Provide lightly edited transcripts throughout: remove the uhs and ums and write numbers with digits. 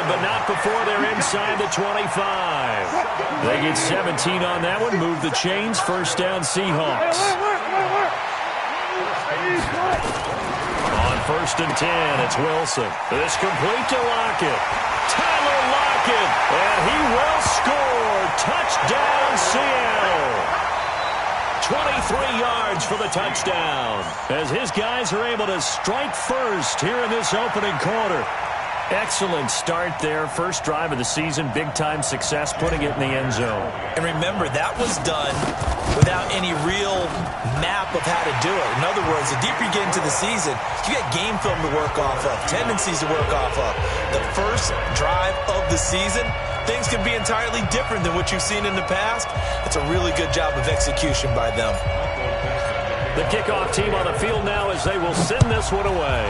but not before they're inside the 25. They get 17 on that one, move the chains, first down Seahawks. On first and 10, it's Wilson. This complete to Lockett. Tyler Lockett, and he will score. Touchdown, Seattle. 23 yards for the touchdown, as his guys are able to strike first here in this opening quarter. Excellent start there. First drive of the season, big-time success, putting it in the end zone. And remember, that was done without any real map of how to do it. In other words, the deeper you get into the season, you got game film to work off of, tendencies to work off of. The first drive of the season, things can be entirely different than what you've seen in the past. It's a really good job of execution by them. The kickoff team on the field now as they will send this one away.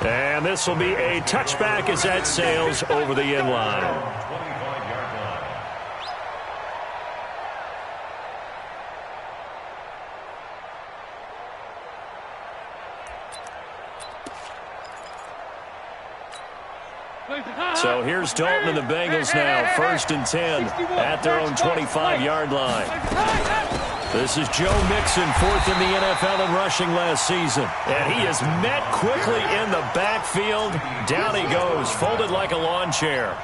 And this will be a touchback as that sails over the end line. So here's Dalton and the Bengals now, first and 10 at their own 25-yard line. This is Joe Mixon, fourth in the NFL in rushing last season. And he is met quickly in the backfield. Down he goes, folded like a lawn chair.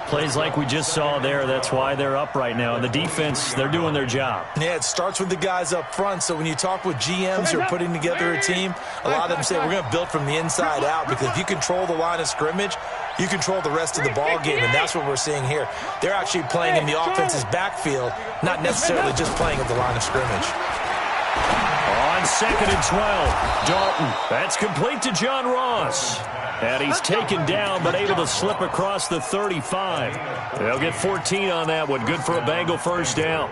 Plays like we just saw there. That's why they're up right now. And the defense, they're doing their job. Yeah, it starts with the guys up front. So when you talk with GMs who are putting together a team, a lot of them say we're going to build from the inside out, because if you control the line of scrimmage, you control the rest of the ball game, and that's what we're seeing here. They're actually playing in the offense's backfield, not necessarily just playing at the line of scrimmage. On second and 12, Dalton. That's complete to John Ross. And he's taken down, but able to slip across the 35. They'll get 14 on that one. Good for a Bengal first down.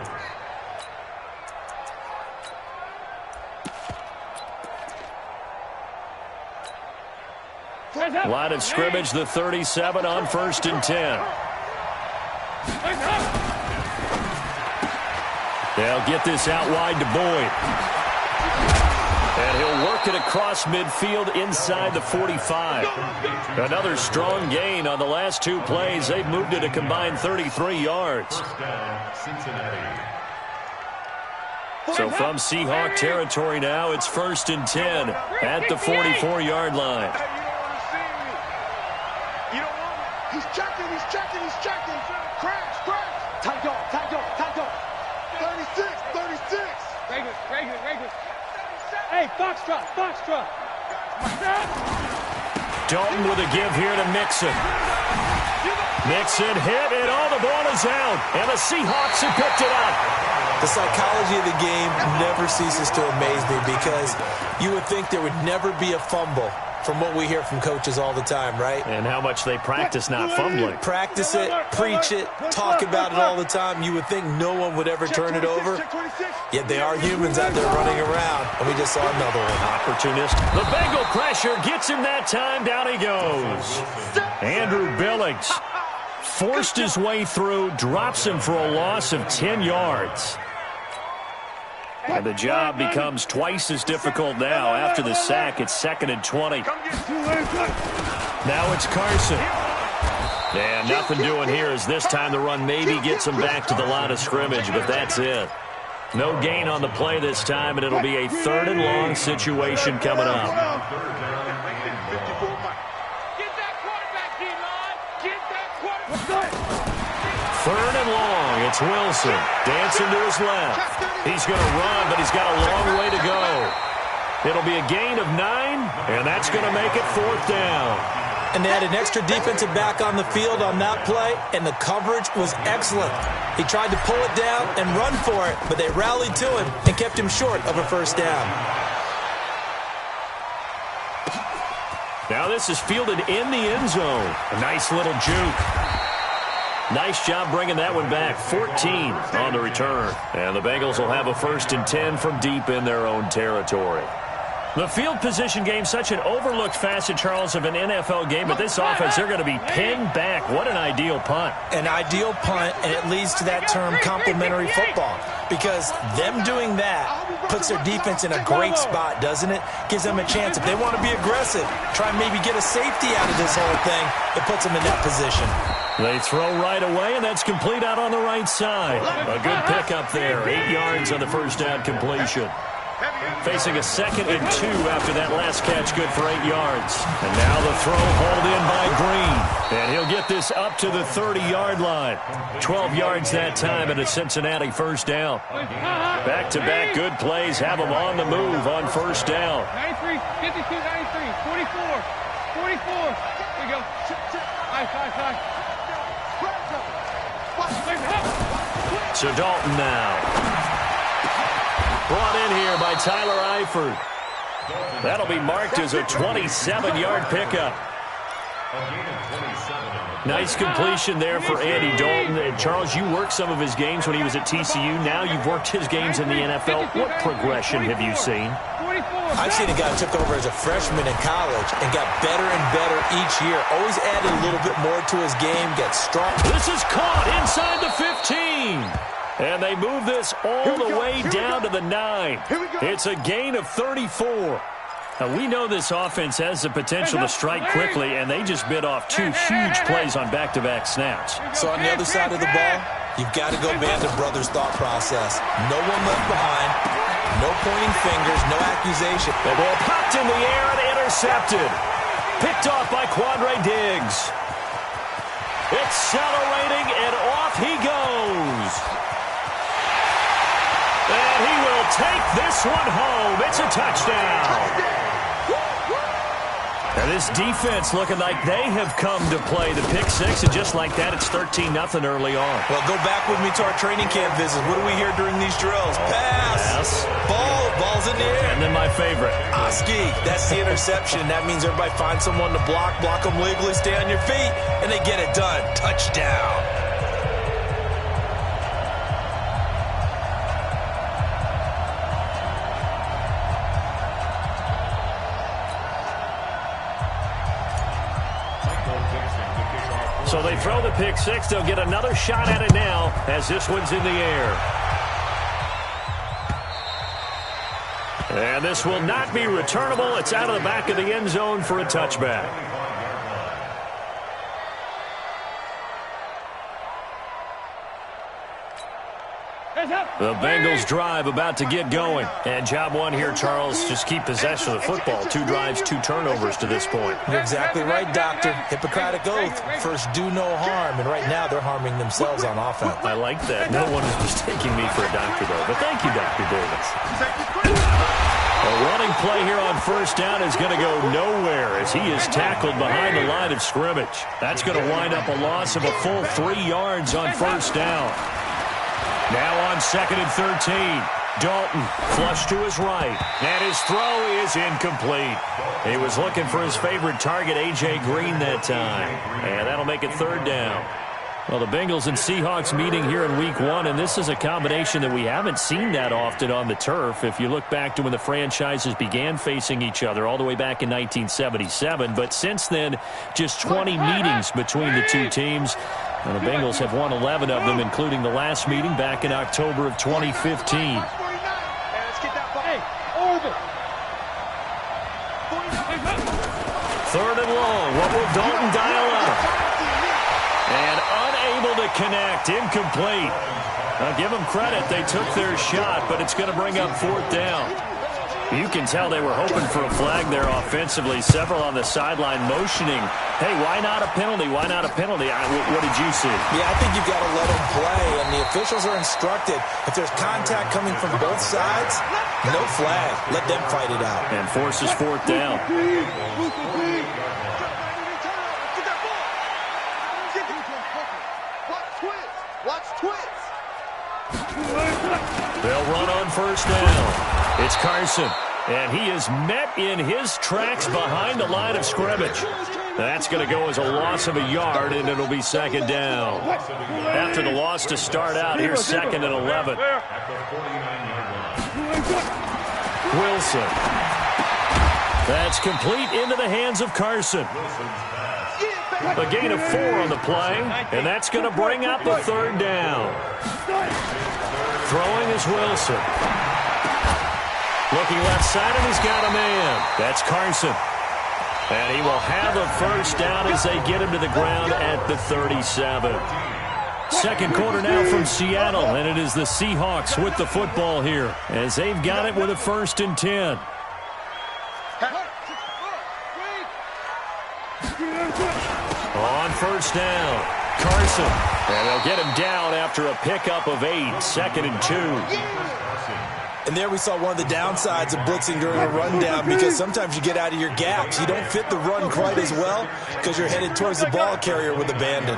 Line of scrimmage, the 37 on first and 10. They'll get this out wide to Boyd. And he'll work it across midfield inside the 45. Another strong gain on the last two plays. They've moved it a combined 33 yards. So from Seahawk territory now, it's first and 10 at the 44-yard line. He's checking, he's checking, he's checking. Crash, crash. Tight dog, tight dog, tight dog. 36, 36. Regular. Hey, Foxtrot, Foxtrot. Dalton with a give here to Mixon. Mixon hit, and all the ball is out. And the Seahawks have picked it up. The psychology of the game never ceases to amaze me, because you would think there would never be a fumble from what we hear from coaches all the time, right? And how much they practice not fumbling. Practice it, preach it, talk about it all the time. You would think no one would ever turn it over. Yet they are humans out there running around, and we just saw another one. Opportunist. The Bengal pressure gets him that time. Down he goes. Andrew Billings forced his way through, drops him for a loss of 10 yards. And the job becomes twice as difficult now. After the sack, it's second and 20. Now it's Carson. And nothing doing here, as this time the run maybe gets him back to the line of scrimmage, but that's it. No gain on the play this time, and it'll be a third and long situation coming up. Third and long, it's Wilson. Dancing to his left. He's going to run, but he's got a long way to go. It'll be a gain of 9, and that's going to make it fourth down. And they had an extra defensive back on the field on that play, and the coverage was excellent. He tried to pull it down and run for it, but they rallied to him and kept him short of a first down. Now this is fielded in the end zone. A nice little juke. Nice job bringing that one back. 14 on the return. And the Bengals will have a first and 10 from deep in their own territory. The field position game, such an overlooked facet, Charles, of an NFL game. But this offense, they're going to be pinned back. What an ideal punt. An ideal punt, and it leads to that term, complementary football. because them doing that puts their defense in a great spot, doesn't it? Gives them a chance. If they want to be aggressive, try and maybe get a safety out of this whole thing, it puts them in that position. They throw right away, and that's complete out on the right side. A good pickup there. 8 yards on the first down completion. Facing a 2nd and 2 after that last catch, good for 8 yards. And now the throw hauled in by Green. And he'll get this up to the 30-yard line. 12 yards that time and a Cincinnati first down. Back-to-back good plays have them on the move on first down. 93, 52, 93, 44, 44. Here we go. High. So Dalton now. Brought in here by Tyler Eifert. That'll be marked as a 27-yard pickup. Nice completion there for Andy Dalton. And Charles, you worked some of his games when he was at TCU. Now you've worked his games in the NFL. What progression have you seen? I've seen a guy who took over as a freshman in college and got better and better each year. Always added a little bit more to his game, gets strong. This is caught inside the 15. And they move this all the way down to the 9. It's a gain of 34. Now, we know this offense has the potential to strike quickly, and they just bit off 2 huge plays on back-to-back snaps. So on the other side of the ball, you've got to go Band of Brothers thought process. No one left behind, no pointing fingers, no accusation. The ball popped in the air and intercepted. Picked off by Quandre Diggs. Accelerating, and off he goes. And he will take this one home. It's a touchdown. Now this defense looking like they have come to play the pick six, and just like that, it's 13-0 early on. Well, go back with me to our training camp visits. What do we hear during these drills? Pass. Ball's in the air. And then my favorite. Oski, that's the interception. That means everybody finds someone to block them legally, stay on your feet, and they get it done. Touchdown. So they throw the pick six. They'll get another shot at it now as this one's in the air. And this will not be returnable. It's out of the back of the end zone for a touchback. The Bengals drive about to get going. And job one here, Charles, just keep possession of the football. 2 drives, 2 turnovers to this point. You're exactly right, Doctor. Hippocratic oath. First, do no harm. And right now, they're harming themselves on offense. I like that. No one is mistaking me for a doctor, though. But thank you, Dr. Davis. A running play here on first down is going to go nowhere as he is tackled behind the line of scrimmage. That's going to wind up a loss of a full 3 yards on first down. Now on 2nd and 13. Dalton flush to his right. And his throw is incomplete. He was looking for his favorite target, A.J. Green, that time. And that'll make it 3rd down. Well, the Bengals and Seahawks meeting here in Week 1, and this is a combination that we haven't seen that often on the turf. If you look back to when the franchises began facing each other all the way back in 1977. But since then, just 20 meetings between the two teams. And the Bengals have won 11 of them, including the last meeting back in October of 2015. 3rd and long. What will Dalton dial up? And unable to connect. Incomplete. Now, give them credit. They took their shot, but it's going to bring up 4th down. You can tell they were hoping for a flag there offensively. Several on the sideline motioning, hey, why not a penalty? Why not a penalty? What did you see? Yeah, I think you've got to let them play, and the officials are instructed. If there's contact coming from both sides, no flag. Let them fight it out. And forces 4th down. Watch twits. They'll run on first down. It's Carson, and he is met in his tracks behind the line of scrimmage. That's going to go as a loss of a yard, and it'll be 2nd down. After the loss to start out, here's 2nd and 11. Wilson. That's complete into the hands of Carson. A gain of 4 on the play, and that's going to bring up the 3rd down. Throwing is Wilson. Looking left side, and he's got a man. That's Carson. And he will have a first down as they get him to the ground at the 37. Second quarter now from Seattle, and it is the Seahawks with the football here as they've got it with a 1st and 10. On first down, Carson. And they'll get him down after a pickup of 8, 2nd and 2. And there we saw one of the downsides of blitzing during a rundown, because sometimes you get out of your gaps. You don't fit the run quite as well because you're headed towards the ball carrier with abandon.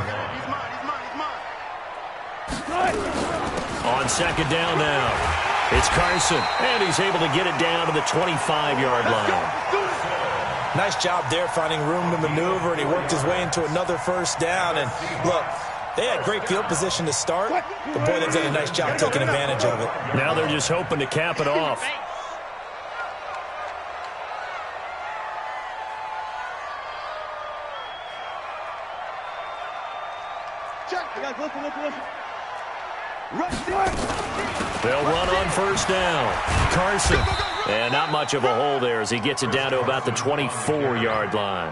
On second down now, it's Carson, and he's able to get it down to the 25-yard line. Nice job there finding room to maneuver, and he worked his way into another first down. And look, they had great field position to start, but boy, they've done a nice job taking advantage of it. Now they're just hoping to cap it off. They'll run on first down. Carson. And not much of a hole there as he gets it down to about the 24-yard line.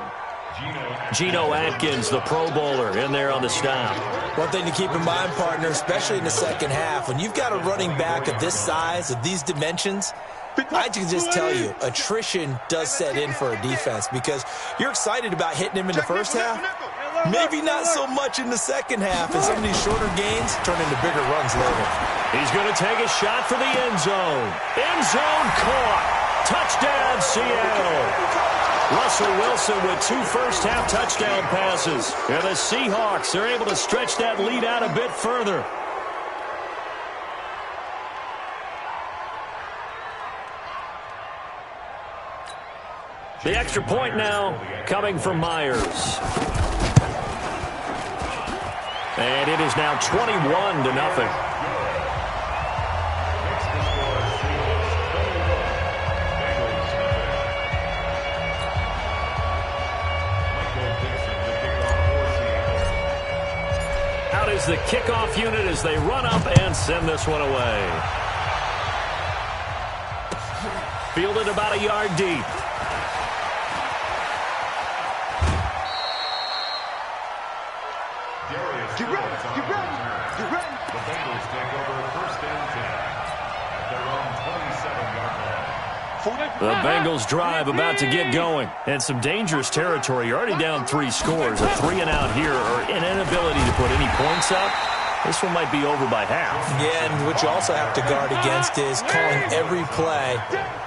Geno Atkins, the Pro Bowler, in there on the stop. One thing to keep in mind, partner, especially in the second half, when you've got a running back of this size, of these dimensions, I can just tell you, attrition does set in for a defense, because you're excited about hitting him in the first half. Maybe not so much in the second half, and some of these shorter gains turn into bigger runs later. He's going to take a shot for the end zone. End zone caught. Touchdown, Seattle. Russell Wilson with 2 first-half touchdown passes. And the Seahawks are able to stretch that lead out a bit further. The extra point now coming from Myers. And it is now 21-0. Out is the kickoff unit as they run up and send this one away. Fielded about a yard deep. Get ready. The Bengals take over 1st and 10 at their own 27-yard line. The Bengals drive about to get going. And some dangerous territory. You're already down 3 scores. A 3-and-out here, or an inability to put any points up. This one might be over by half. Yeah, and what you also have to guard against is calling every play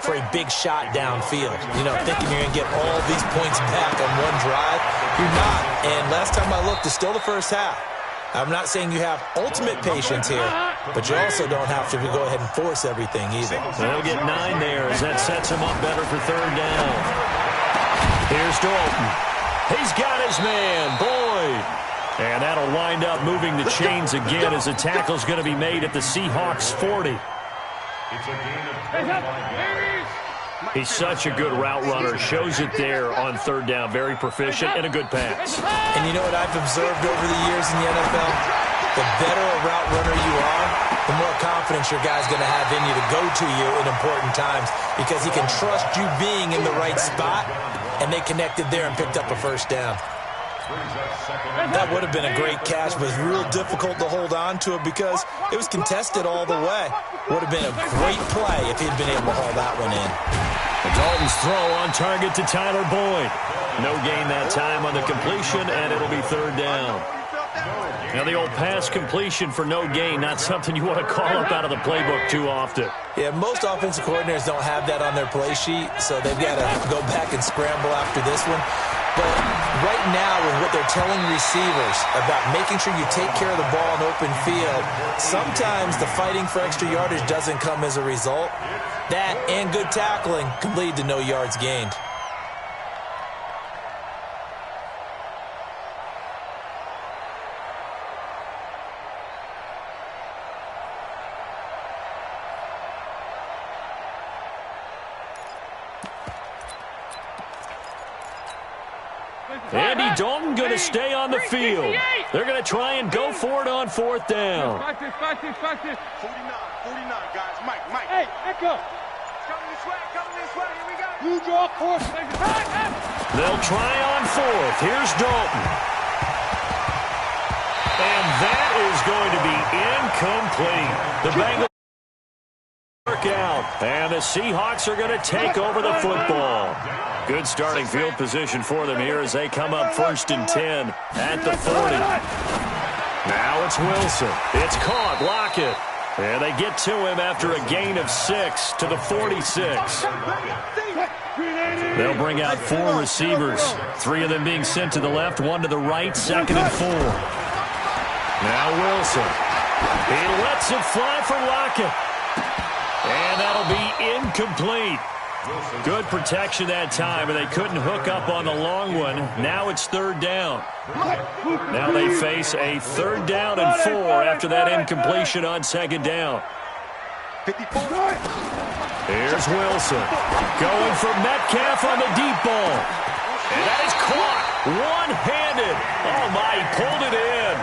for a big shot downfield. You know, thinking you're going to get all these points back on one drive. You're not. And last time I looked, it's still the first half. I'm not saying you have ultimate patience here, but you also don't have to go ahead and force everything either. They'll get 9 there as that sets him up better for 3rd down. Here's Dalton. He's got his man, Boyd. And that'll wind up moving the chains again as the tackle's going to be made at the Seahawks 40. It's a gain of 25 yards. He's such a good route runner. Shows it there on 3rd down. Very proficient and a good pass. And you know what I've observed over the years in the NFL? The better a route runner you are, the more confidence your guy's going to have in you to go to you in important times, because he can trust you being in the right spot, and they connected there and picked up a first down. That would have been a great catch, but it was real difficult to hold on to it because it was contested all the way. Would have been a great play if he'd been able to haul that one in. Dalton's throw on target to Tyler Boyd. No gain that time on the completion, and it'll be 3rd down. Now the old pass completion for no gain, not something you want to call up out of the playbook too often. Yeah, most offensive coordinators don't have that on their play sheet, so they've got to go back and scramble after this one. But right now, with what they're telling receivers about making sure you take care of the ball in open field, sometimes the fighting for extra yardage doesn't come as a result. That and good tackling can lead to no yards gained. Andy Dalton going to stay on the field. They're going to try and go for it on 4th down. Practice. 49. 49, guys. Mike. Hey, Echo. Coming this way. Here we go. You draw course. They'll try on fourth. Here's Dalton. And that is going to be incomplete. The Bengals work out, and the Seahawks are going to take over the football. Good starting field position for them here as they come up 1st and 10 at the 40. Now it's Wilson. It's caught. Lockett. And they get to him after a gain of 6 to the 46. They'll bring out 4 receivers. 3 of them being sent to the left, 1 to the right, 2nd and 4. Now Wilson. He lets it fly for Lockett. And that'll be incomplete. Good protection that time, and they couldn't hook up on the long one. Now it's 3rd down. Now they face a 3rd down and 4 after that incompletion on 2nd down. Here's Wilson. Going for Metcalf on the deep ball. And that is caught. One-handed. Oh, my, he pulled it in.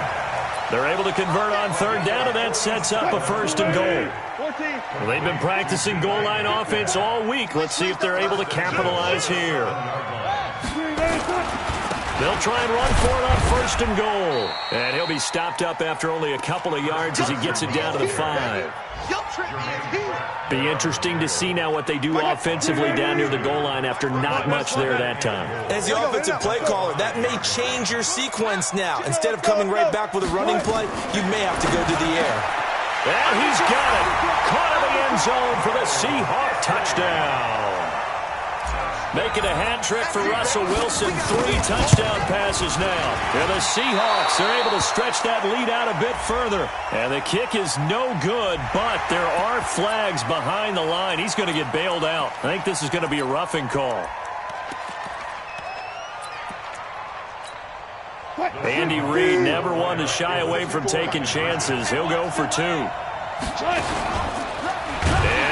They're able to convert on 3rd down, and that sets up a 1st and goal. Well, they've been practicing goal line offense all week. Let's see if they're able to capitalize here. They'll try and run for it on 1st and goal. And he'll be stopped up after only a couple of yards as he gets it down to the 5. Be interesting to see now what they do offensively down near the goal line after not much there that time. As the offensive play caller, that may change your sequence now. Instead of coming right back with a running play, you may have to go to the air. And he's got it. Caught in the end zone for the Seahawk touchdown. Making a hat trick for Russell Wilson. 3 touchdown passes now. And the Seahawks are able to stretch that lead out a bit further. And the kick is no good, but there are flags behind the line. He's going to get bailed out. I think this is going to be a roughing call. Andy Reid never one to shy away from taking chances. He'll go for 2. And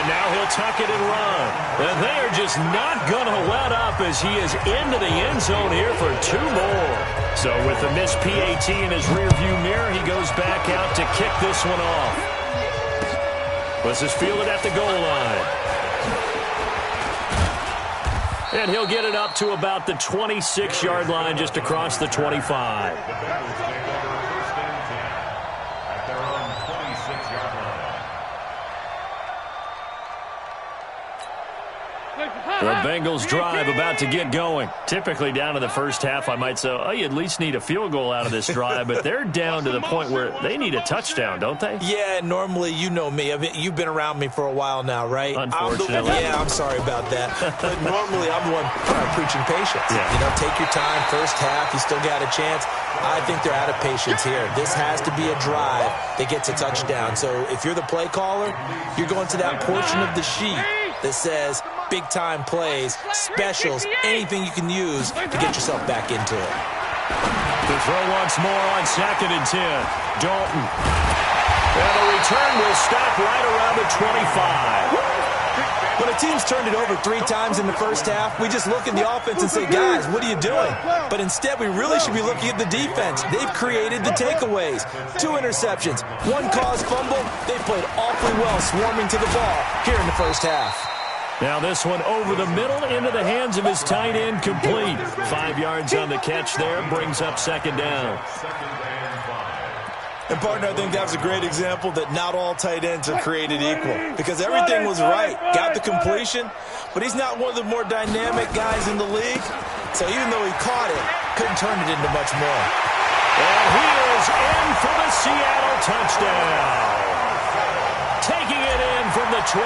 now he'll tuck it and run. And they are just not going to let up as he is into the end zone here for 2 more. So with the missed PAT in his rearview mirror, he goes back out to kick this one off. This is fielded at the goal line. And he'll get it up to about the 26-yard line just across the 25. The Bengals drive about to get going. Typically down to the first half, I might say, oh, you at least need a field goal out of this drive, but they're down to the point where they need a touchdown, don't they? Yeah, normally, you know me. I mean, you've been around me for a while now, right? Unfortunately. I'm sorry about that. But normally, I'm the one preaching patience. Yeah. You know, take your time. First half, you still got a chance. I think they're out of patience here. This has to be a drive that gets a touchdown. So if you're the play caller, you're going to that portion of the sheet that says big-time plays, specials, anything you can use to get yourself back into it. The throw once more on 2nd and 10. Dalton. And the return will stop right around the 25. When a team's turned it over 3 times in the first half, we just look at the offense and say, guys, what are you doing? But instead, we really should be looking at the defense. They've created the takeaways. 2 interceptions, 1 caused fumble. They played awfully well swarming to the ball here in the first half. Now this one over the middle into the hands of his tight end, complete. 5 yards on the catch there, brings up 2nd down. And, partner, I think that was a great example that not all tight ends are created equal because everything was right. Got the completion, but he's not one of the more dynamic guys in the league. So even though he caught it, couldn't turn it into much more. And he is in for the Seattle touchdown. Taking it in from the 20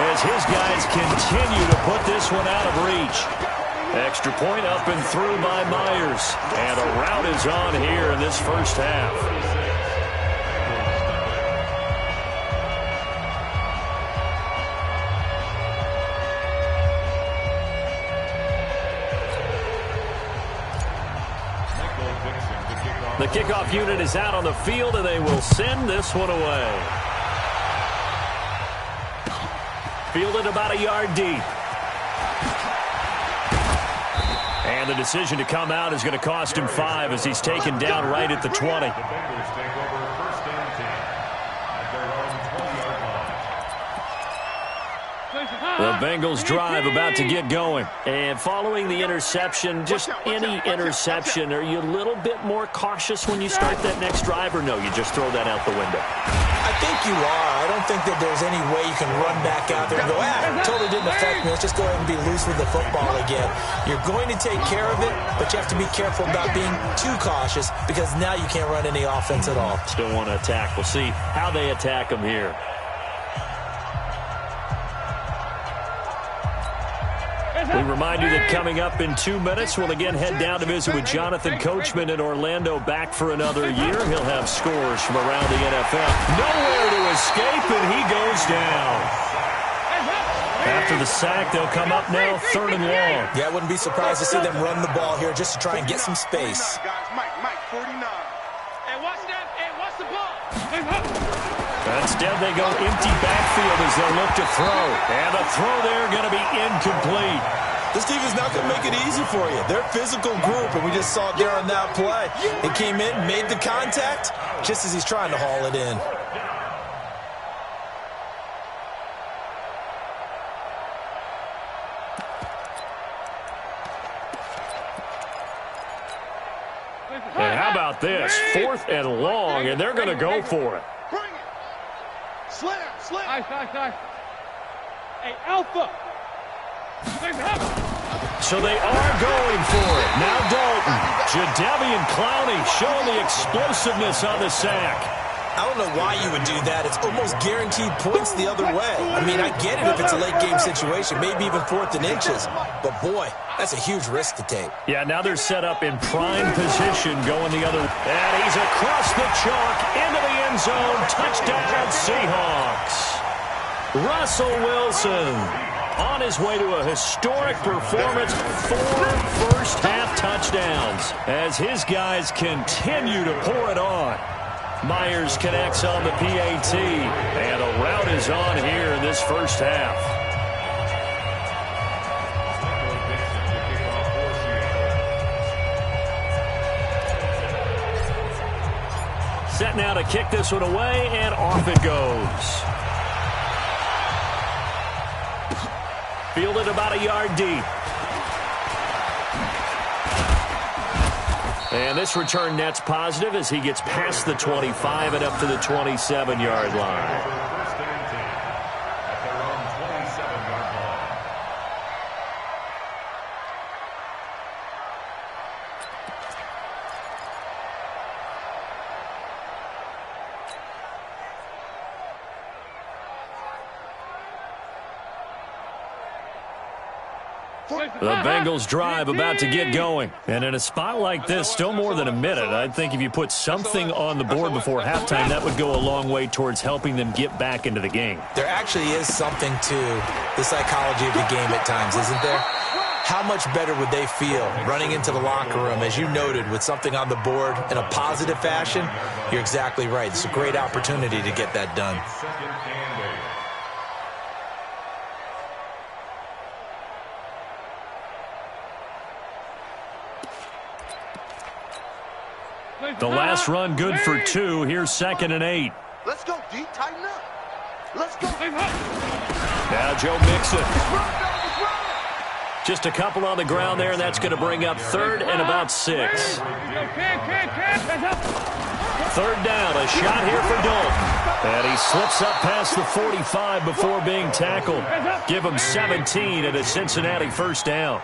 as his guys continue to put this one out of reach. Extra point up and through by Myers. And a rout is on here in this first half. The kickoff unit is out on the field, and they will send this one away. Fielded about a yard deep. And the decision to come out is going to cost him 5 as he's taken down right at the 20. The Bengals drive about to get going. And following the interception, just any interception, are you a little bit more cautious when you start that next drive, or no, you just throw that out the window? I think you are. I don't think that there's any way you can run back out there and go, totally didn't affect me. Let's just go ahead and be loose with the football again. You're going to take care of it, but you have to be careful about being too cautious because now you can't run any offense at all. Still want to attack. We'll see how they attack them here. We remind you that coming up in 2 minutes, we'll again head down to visit with Jonathan Coachman in Orlando, back for another year. He'll have scores from around the NFL. Nowhere to escape, and he goes down. After the sack, they'll come up now, 3rd and long. Yeah, I wouldn't be surprised to see them run the ball here just to try and get some space. Mike, 49. Hey, watch that. Hey, watch the ball. Instead, they go empty backfield as they look to throw. And the throw there going to be incomplete. This team is not going to make it easy for you. They're a physical group, and we just saw it there on that play. It came in, made the contact, just as he's trying to haul it in. And how about this? 4th and long, and they're going to go for it. Bring it. Slam. Nice. Hey, Alpha. So they are going for it. Now Dalton. Jadeveon Clowney showing the explosiveness on the sack. I don't know why you would do that. It's almost guaranteed points the other way. I mean, I get it if it's a late-game situation, maybe even 4th and inches. But, boy, that's a huge risk to take. Yeah, now they're set up in prime position going the other way. And he's across the chalk into the end zone. Touchdown, Seahawks. Russell Wilson on his way to a historic performance, 4 first-half touchdowns as his guys continue to pour it on. Myers connects on the PAT, and a route is on here in this first half. Set now to kick this one away, and off it goes. Fielded about a yard deep. And this return net's positive as he gets past the 25 and up to the 27-yard line. First and 10 at their own 27-yard line. The Bengals drive about to get going. And in a spot like this, still more than a minute, I think if you put something on the board before halftime, that would go a long way towards helping them get back into the game. There actually is something to the psychology of the game at times, isn't there? How much better would they feel running into the locker room, as you noted, with something on the board in a positive fashion? You're exactly right. It's a great opportunity to get that done. Second and 8. The last run good for 2. Here's 2nd and 8. Let's go, D. Tighten up. Let's go. Now Joe Mixon. Just a couple on the ground there, and that's going to bring up 3rd and about 6. 3rd down, a shot here for Dalton. And he slips up past the 45 before being tackled. Give him 17 and a Cincinnati first down.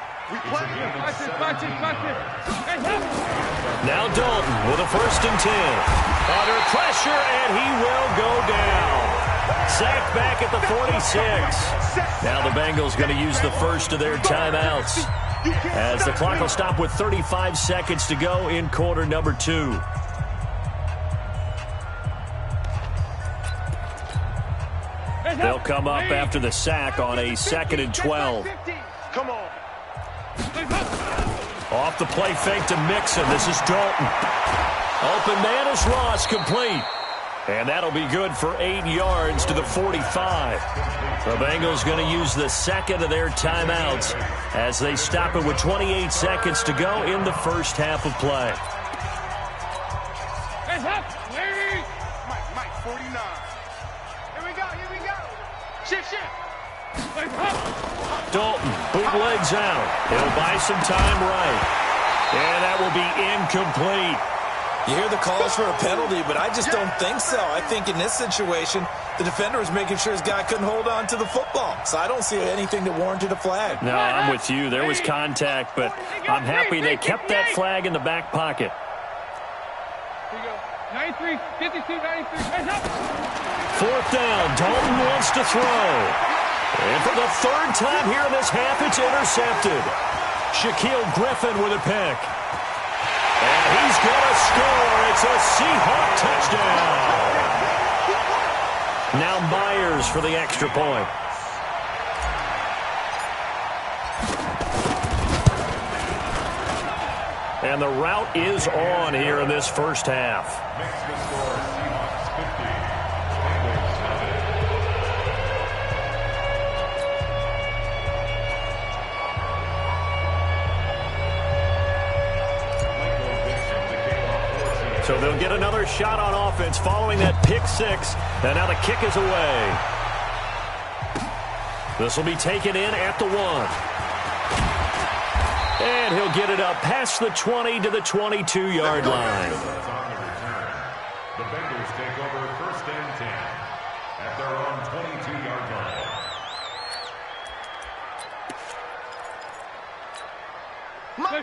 Now Dalton with a 1st and 10. Under pressure, and he will go down. Sacked back at the 46. Now the Bengals going to use the first of their timeouts, as the clock will stop with 35 seconds to go in quarter number 2. They'll come up after the sack on a 2nd and 12. Come on. Off the play fake to Mixon. This is Dalton. Open man is Ross, complete. And that'll be good for 8 yards to the 45. The Bengals going to use the second of their timeouts as they stop it with 28 seconds to go in the first half of play. Mike, 49. Here we go. Shift. Dalton bootlegs out. He'll buy some time right. And that will be incomplete. You hear the calls for a penalty, but I just don't think so. I think in this situation, the defender was making sure his guy couldn't hold on to the football. So I don't see anything that warranted a flag. No, I'm with you. There was contact, but I'm happy they kept that flag in the back pocket. Here you go. 93, 52, 93. Hands up. Fourth down. Dalton wants to throw. And for the third time here in this half, it's intercepted. Shaquille Griffin with a pick. And he's going to score. It's a Seahawk touchdown. Now Myers for the extra point. And the route is on here in this first half. Makes the score Seahawks 50, Bengals 7. So they'll get another shot on offense following that pick six. And now the kick is away. This will be taken in at the 1. And he'll get it up past the 20 to the 22-yard line. On the return, the Bengals take over first and 10 at their own 22-yard line.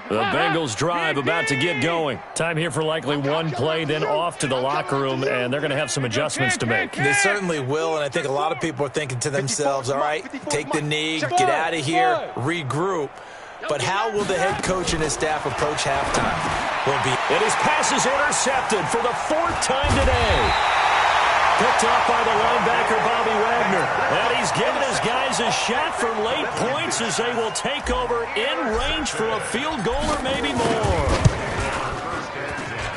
The Bengals drive about to get going. Time here for likely one play, then off to the locker room, and they're going to have some adjustments to make. They certainly will, and I think a lot of people are thinking to themselves, all right, take the knee, get out of here, regroup. But how will the head coach and his staff approach halftime? And his pass is intercepted for the fourth time today. Picked off by the linebacker, Bobby Wagner. And he's given his guys a shot for late points as they will take over in range for a field goal or maybe more.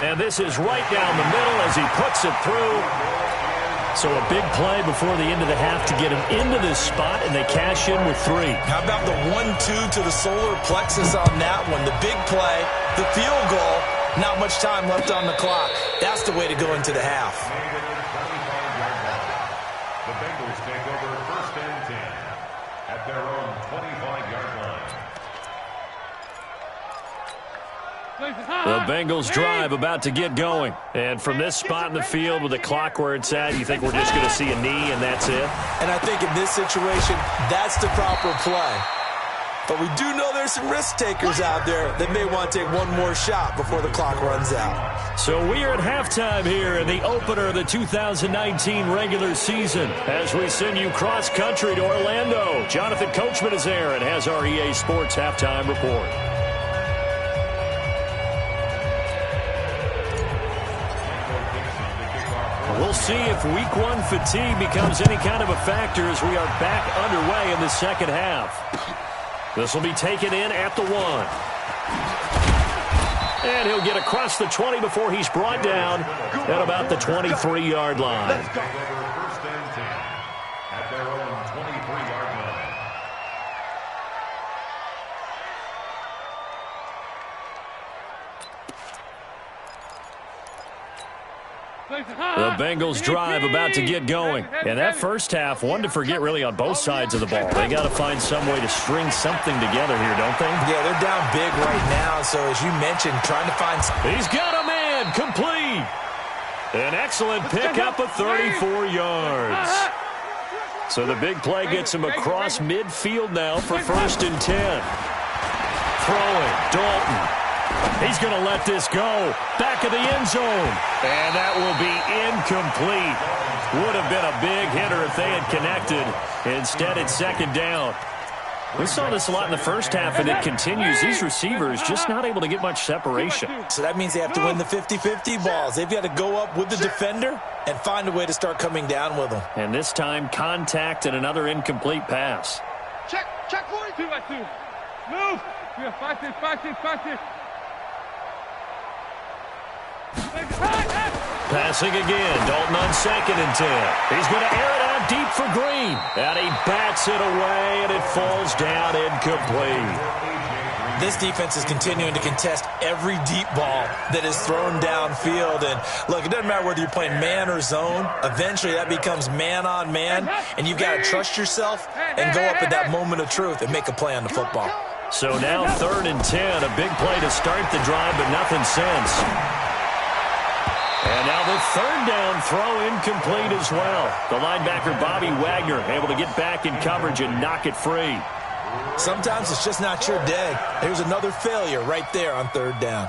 And this is right down the middle as he puts it through. So a big play before the end of the half to get him into this spot, and they cash in with 3. How about the 1-2 to the solar plexus on that one? The big play, the field goal, not much time left on the clock. That's the way to go into the half. The Bengals take over first and 10 at their own 25-yard line. The Bengals drive about to get going. And from this spot in the field with the clock where it's at, you think we're just going to see a knee and that's it? And I think in this situation, that's the proper play. But we do know there's some risk takers out there that may want to take one more shot before the clock runs out. So we are at halftime here in the opener of the 2019 regular season. As we send you cross-country to Orlando, Jonathan Coachman is there and has our EA Sports halftime report. We'll see if week one fatigue becomes any kind of a factor as we are back underway in the second half. This will be taken in at the 1. And he'll get across the 20 before he's brought down at about the 23-yard line. First and 10 at their own 23-yard line. The Bengals drive about to get going. And that first half, one to forget really on both sides of the ball. They got to find some way to string something together here, don't they? Yeah, they're down big right now. So as you mentioned, trying to find... He's got a man, complete. An excellent pickup of 34 yards. So the big play gets him across midfield now for first and 10. Throwing, Dalton. He's going to let this go. Back of the end zone. And that will be incomplete. Would have been a big hitter if they had connected. Instead, it's second down. We saw this a lot in the first half, and it continues. These receivers just not able to get much separation. So that means they have to win the 50-50 balls. They've got to go up with the defender and find a way to start coming down with them. And this time, contact and another incomplete pass. Check, 42 by 2. Move. We have 5-6, 5-6, 5-6. Passing again, Dalton on second and 10. He's going to air it out deep for Green. And he bats it away, and it falls down incomplete. This defense is continuing to contest every deep ball that is thrown downfield. And, look, it doesn't matter whether you're playing man or zone. Eventually, that becomes man-on-man, and you've got to trust yourself and go up at that moment of truth and make a play on the football. So now 3rd and 10, a big play to start the drive, but nothing since. And now the 3rd down throw incomplete as well. The linebacker, Bobby Wagner, able to get back in coverage and knock it free. Sometimes it's just not your day. Here's another failure right there on 3rd down.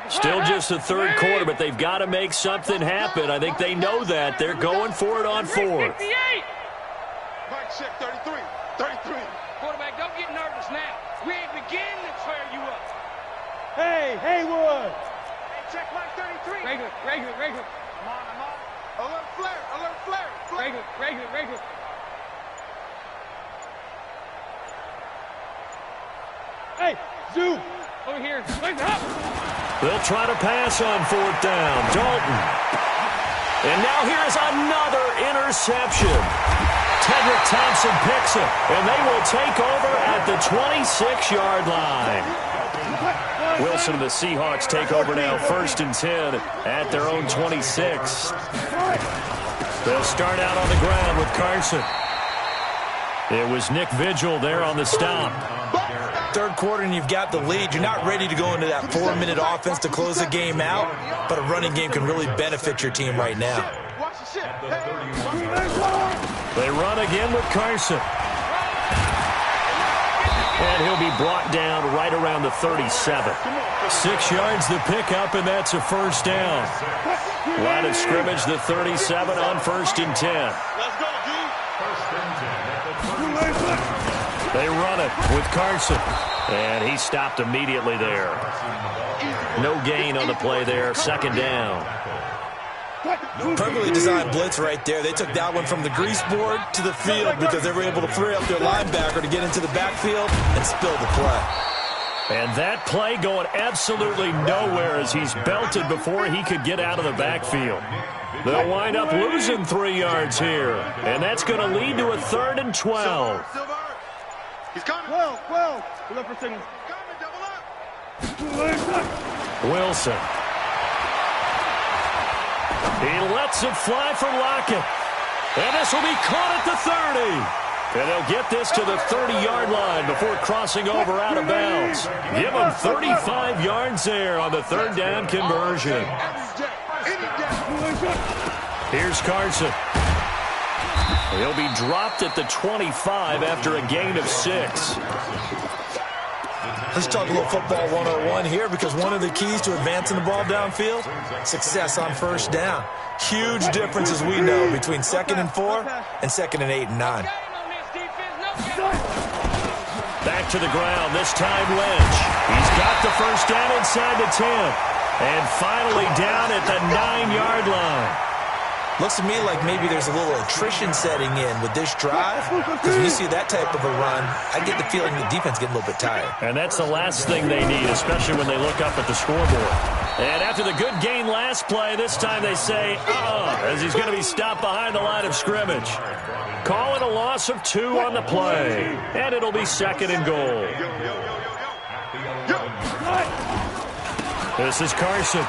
Still just the 3rd quarter, but they've got to make something happen. I think they know that. They're going for it on 4th. Mike, check 33. 33. Quarterback, don't get nervous now. We ain't beginning to tear you up. Hey, Haywood. Hey, check Mike 33. Regular. I'm on. Alert flare. Regular. Hey, Zoo. Over here. Wake up. They'll try to pass on 4th down. Dalton. And now here's another interception. Tedrick Thompson picks it, and they will take over at the 26-yard line. Wilson and the Seahawks take over now, 1st and 10 at their own 26. They'll start out on the ground with Carson. It was Nick Vigil there on the stop. 3rd quarter and you've got the lead. You're not ready to go into that 4-minute offense to close the game out, but a running game can really benefit your team right now. Watch the shit. They run again with Carson. And he'll be brought down right around the 37. 6 yards the pickup, and that's a 1st down. Line of scrimmage, the 37 on 1st and 10. Let's go, dude. They run it with Carson. And he stopped immediately there. No gain on the play there. 2nd down. Perfectly designed blitz right there. They took that one from the grease board to the field because they were able to free up their linebacker to get into the backfield and spill the play. And that play going absolutely nowhere as he's belted before he could get out of the backfield. They'll wind up losing 3 yards here. And that's going to lead to a 3rd and 12. He's coming. 12. Look for signals. Coming, double up. Wilson. He lets it fly for Lockett. And this will be caught at the 30. And they'll get this to the 30-yard line before crossing over out of bounds. Give them 35 yards there on the 3rd down conversion. Here's Carson. He'll be dropped at the 25 after a gain of 6. Let's talk a little football 101 here because one of the keys to advancing the ball downfield, success on 1st down. Huge difference, as we know, between 2nd and 4 and 2nd and 8 and 9. Back to the ground, this time Lynch. He's got the 1st down inside the 10. And finally down at the 9-yard line. Looks to me like maybe there's a little attrition setting in with this drive. Because when you see that type of a run, I get the feeling the defense getting a little bit tired. And that's the last thing they need, especially when they look up at the scoreboard. And after the good gain last play, this time they say, as he's going to be stopped behind the line of scrimmage. Call it a loss of 2 on the play. And it'll be 2nd and goal. This is Carson.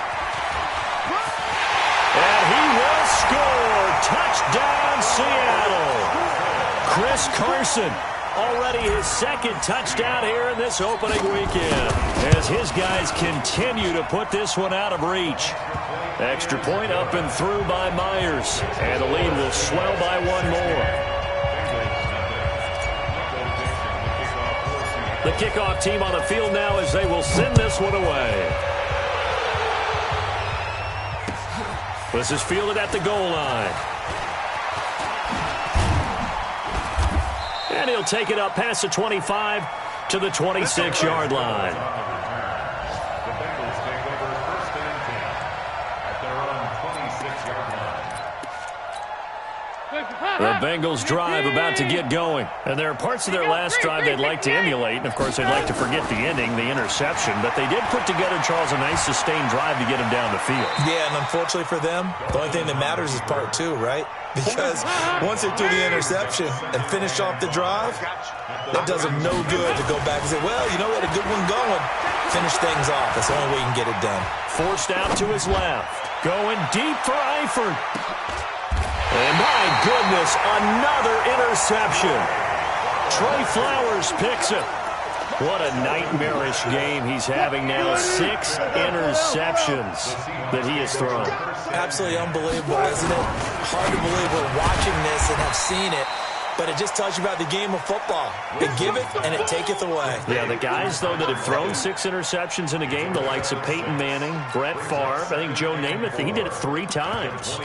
And he will score. Touchdown, Seattle. Chris Carson, already his 2nd touchdown here in this opening weekend, as his guys continue to put this one out of reach. Extra point up and through by Myers, and the lead will swell by 1 more. The kickoff team on the field now as they will send this one away. This is fielded at the goal line. And he'll take it up past the 25 to the 26-yard line. The Bengals take over 1st and 10 at their own 26-yard line. The Bengals drive about to get going. And there are parts of their last drive they'd like to emulate. And, of course, they'd like to forget the ending, the interception. But they did put together, Charles, a nice sustained drive to get him down the field. Yeah, and unfortunately for them, the only thing that matters is part two, right? Because once they threw the interception and finished off the drive, that does them no good to go back and say, well, you know, we had a good one going. Finish things off. That's the only way you can get it done. Forced out to his left. Going deep for Eifert. And my goodness, another interception. Trey Flowers picks it. What a nightmarish game he's having now. 6 interceptions that he has thrown. Absolutely unbelievable, isn't it? Hard to believe we're watching this and have seen it. But it just tells you about the game of football. It giveth and it taketh away. Yeah, the guys, though, that have thrown 6 interceptions in a game, the likes of Peyton Manning, Brett Favre, I think Joe Namath, he did it 3 times.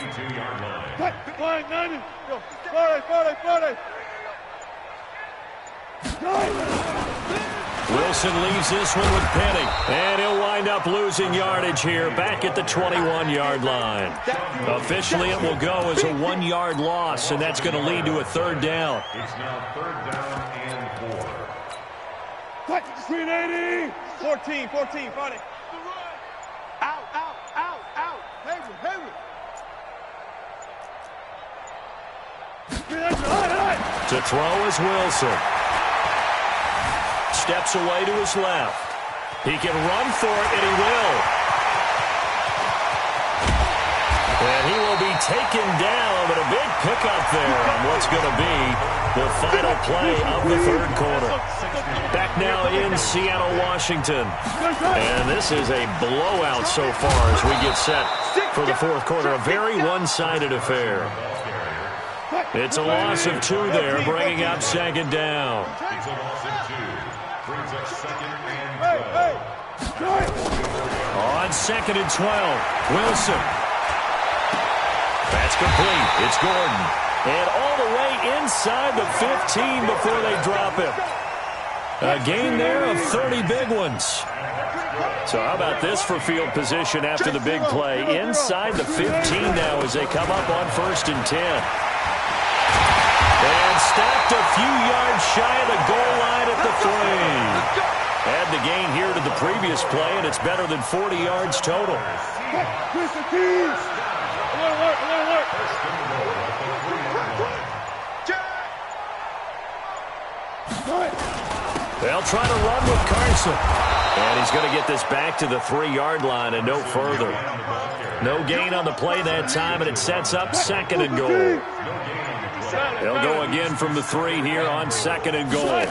Wilson leaves this one with Penny, and he'll wind up losing yardage here back at the 21-yard line. Officially, it will go as a 1-yard loss, and that's going to lead to a 3rd down. It's now 3rd down and 4. Screen 80. 14, 40. Out. Hayward. To throw is Wilson. Steps away to his left. He can run for it, and he will. And he will be taken down, but a big pickup there on what's going to be the final play of the 3rd quarter. Back now in Seattle, Washington. And this is a blowout so far as we get set for the 4th quarter. A very one-sided affair. It's a loss of 2 there, bringing up 2nd down. It's a loss of 2. Brings up 2nd and 12. On 2nd and 12, Wilson. That's complete. It's Gordon. And all the way inside the 15 before they drop him. A gain there of 30 big ones. So how about this for field position after the big play? Inside the 15 now as they come up on 1st and 10. And stopped a few yards shy of the goal line at the 3. Add the gain here to the previous play, and it's better than 40 yards total. They'll try to run with Carson. And he's going to get this back to the 3-yard line and no further. No gain on the play that time, and it sets up 2nd and goal. They'll go again from the 3 here on 2nd and goal.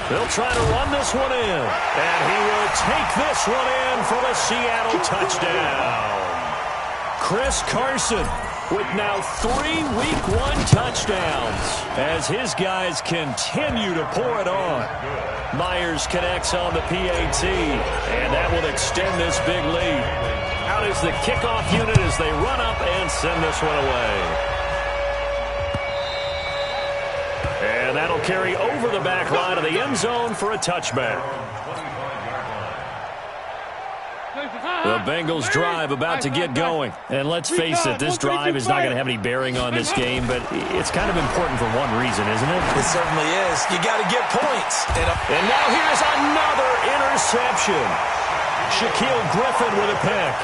They'll try to run this one in. And he will take this one in for the Seattle touchdown. Chris Carson with now 3 Week 1 touchdowns as his guys continue to pour it on. Myers connects on the PAT, and that will extend this big lead. Out is the kickoff unit as they run up and send this one away. And that'll carry over the back line of the end zone for a touchback. The Bengals drive about to get going. And let's face it, this drive is not going to have any bearing on this game, but it's kind of important for one reason, isn't it? It certainly is. You got to get points. And now here's another interception. Shaquille Griffin with a pick.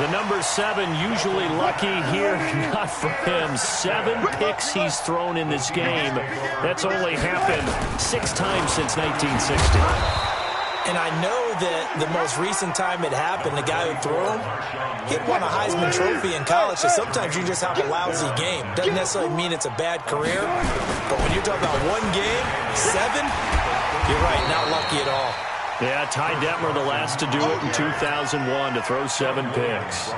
The number 7 usually lucky here. Not for him. 7 picks he's thrown in this game. That's only happened 6 times since 1960. And I know that the most recent time it happened, the guy who threw him, he had won a Heisman Trophy in college. So sometimes you just have a lousy game. Doesn't necessarily mean it's a bad career. But when you're talking about 1 game, 7, you're right, not lucky at all. Yeah, Ty Detmer, the last to do it in 2001, to throw 7 picks.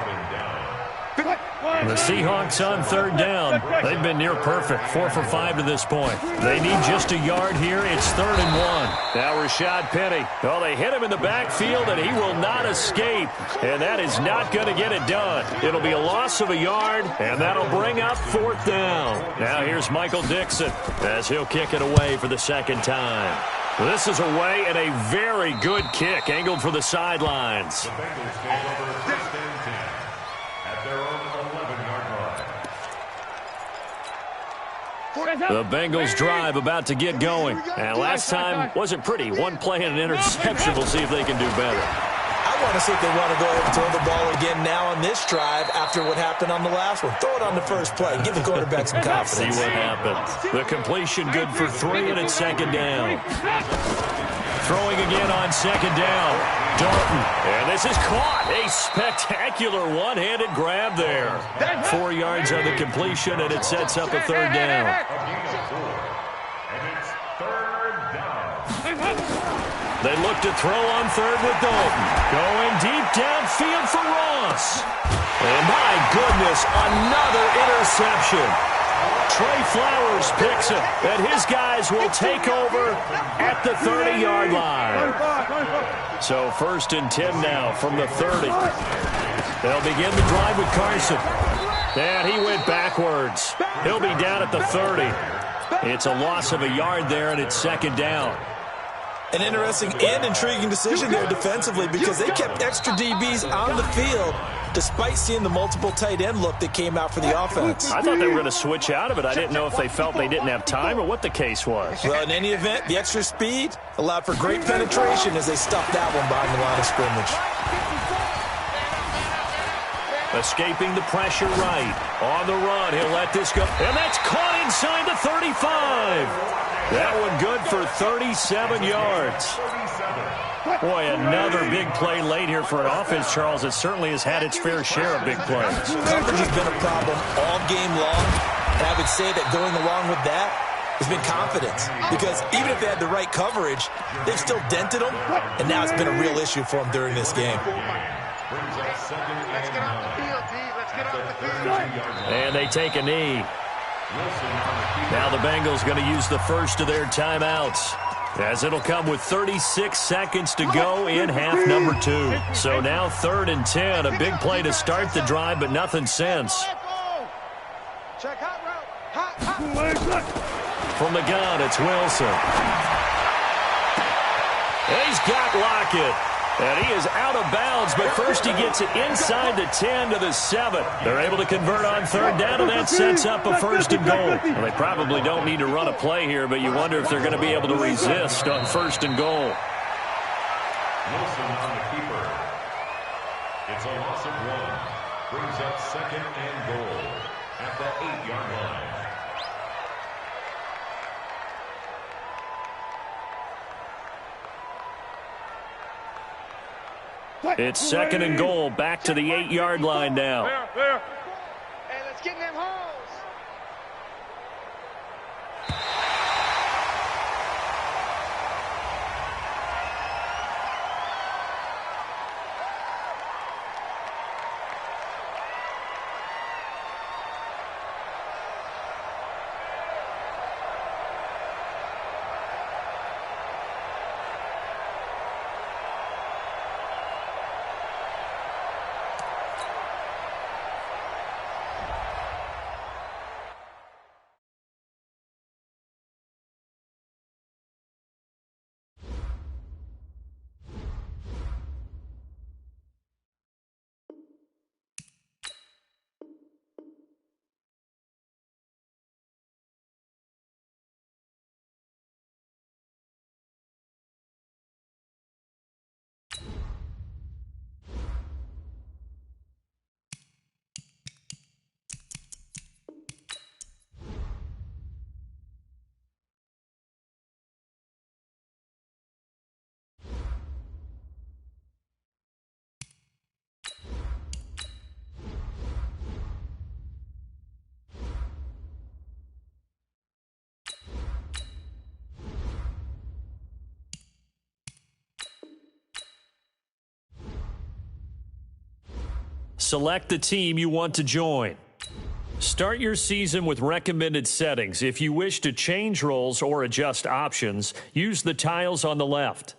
The Seahawks on 3rd down. They've been near perfect, 4 for 5 to this point. They need just a yard here. It's 3rd and 1. Now Rashad Penny. Well, they hit him in the backfield, and he will not escape. And that is not going to get it done. It'll be a loss of a yard, and that'll bring up 4th down. Now here's Michael Dixon as he'll kick it away for the 2nd time. This is away and a very good kick, angled for the sidelines. The Bengals take over 1st and 10 at their own 11-yard line. The Bengals drive about to get going. And last time wasn't pretty. One play and an interception. We'll see if they can do better. I want to see if they want to go ahead and throw the ball again now on this drive after what happened on the last one. Throw it on the first play. Give the quarterback some confidence. See what happens. The completion good for 3, and it's second down. Throwing again on second down. Dalton. And this is caught. A spectacular one-handed grab there. 4 yards on the completion, and it sets up a third down. And it's third down. They look to throw on third with Dalton. Going deep downfield for Ross. And my goodness, another interception. Trey Flowers picks it, and his guys will take over at the 30-yard line. So 1st and 10 now from the 30. They'll begin the drive with Carson. And he went backwards. He'll be down at the 30. It's a loss of a yard there, and it's second down. An interesting and intriguing decision there defensively because they kept extra DBs on the field despite seeing the multiple tight end look that came out for the offense. I thought they were going to switch out of it. I didn't know if they felt they didn't have time or what the case was. Well, in any event, the extra speed allowed for great penetration as they stuffed that one behind the line of scrimmage. Escaping the pressure right. On the run, he'll let this go. And that's caught inside the 35. That one good for 37 yards. Boy, another big play late here for an offense, Charles. It certainly has had its fair share of big plays. Coverage has been a problem all game long. And I would say that going along with that has been confidence. Because even if they had the right coverage, they've still dented them. And now it's been a real issue for them during this game. Let's get off the field, D. Let's get off the field. And they take a knee. Now the Bengals going to use the first of their timeouts, as it'll come with 36 seconds to go in half number 2. So now 3rd and 10. A big play to start the drive, but nothing since. Check hot route. Hot. From the gun, it's Wilson. He's got Lockett. And he is out of bounds, but first he gets it inside the 10 to the 7. They're able to convert on third down, and that sets up a 1st and goal. Well, they probably don't need to run a play here, but you wonder if they're going to be able to resist on 1st and goal. Wilson on the keeper. It's a loss of 1. Brings up 2nd and goal at the 8-yard line. It's 2nd and goal, back to the 8-yard line now. Hey, let's get in them holes. Select the team you want to join. Start your season with recommended settings. If you wish to change roles or adjust options, use the tiles on the left.